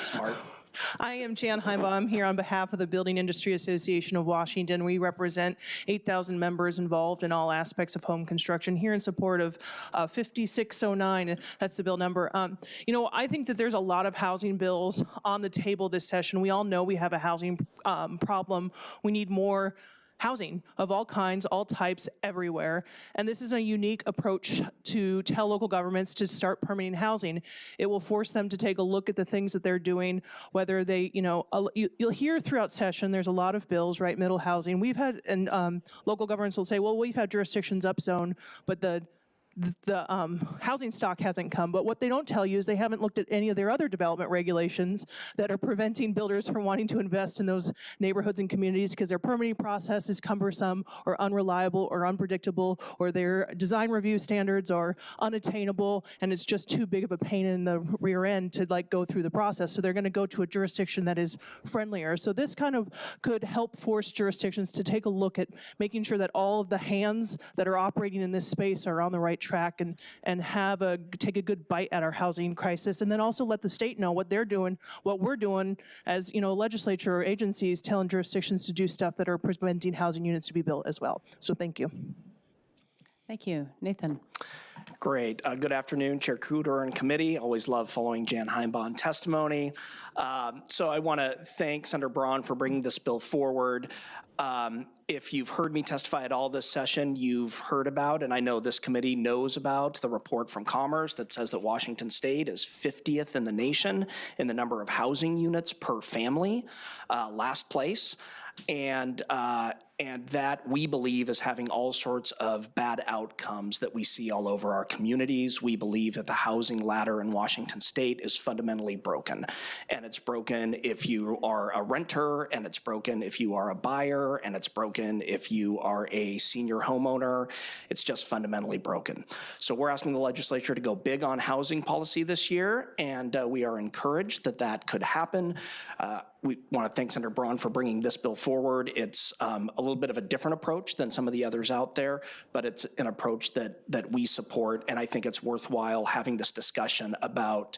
smart. I am Jan Heimbaum here on behalf of the Building Industry Association of Washington. We represent 8,000 members involved in all aspects of home construction here in support of 5609. That's the bill number. You know, I think that there's a lot of housing bills on the table this session. We all know we have a housing problem. We need more housing of all kinds, all types, everywhere. And this is a unique approach to tell local governments to start permitting housing. It will force them to take a look at the things that they're doing, whether they, you know, you'll hear throughout session, there's a lot of bills, right, middle housing. We've had, and local governments will say, well, we've had jurisdictions upzone, but the housing stock hasn't come, but what they don't tell you is they haven't looked at any of their other development regulations that are preventing builders from wanting to invest in those neighborhoods and communities because their permitting process is cumbersome or unreliable or unpredictable, or their design review standards are unattainable, and it's just too big of a pain in the rear end to like go through the process. So they're going to go to a jurisdiction that is friendlier. So this kind of could help force jurisdictions to take a look at making sure that all of the hands that are operating in this space are on the right track and take a good bite at our housing crisis, and then also let the state know what they're doing, what we're doing as, you know, legislature or agencies telling jurisdictions to do stuff that are preventing housing units to be built as well. So thank you. Thank you. Nathan. Great. Good afternoon, Chair Cooter and committee. Always love following Jan Heimbaum testimony. So I want to thank Senator Braun for bringing this bill forward. If you've heard me testify at all this session, you've heard about, and I know this committee knows about, the report from Commerce that says that Washington State is 50th in the nation in the number of housing units per family, last place. And that we believe is having all sorts of bad outcomes that we see all over our communities. We believe that the housing ladder in Washington State is fundamentally broken. And it's broken if you are a renter, and it's broken if you are a buyer, and it's broken if you are a senior homeowner. It's just fundamentally broken. So we're asking the legislature to go big on housing policy this year, and we are encouraged that that could happen. We want to thank Senator Braun for bringing this bill forward. It's a little bit of a different approach than some of the others out there, but it's an approach that we support, and I think it's worthwhile having this discussion about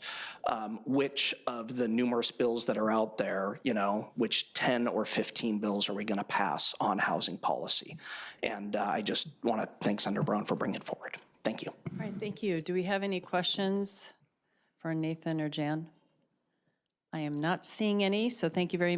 which of the numerous bills that are out there, you know, which 10 or 15 bills are we going to pass on housing policy. And I just want to thank Senator Braun for bringing it forward. Thank you. All right, thank you. Do we have any questions for Nathan or Jan? I am not seeing any, so thank you very much.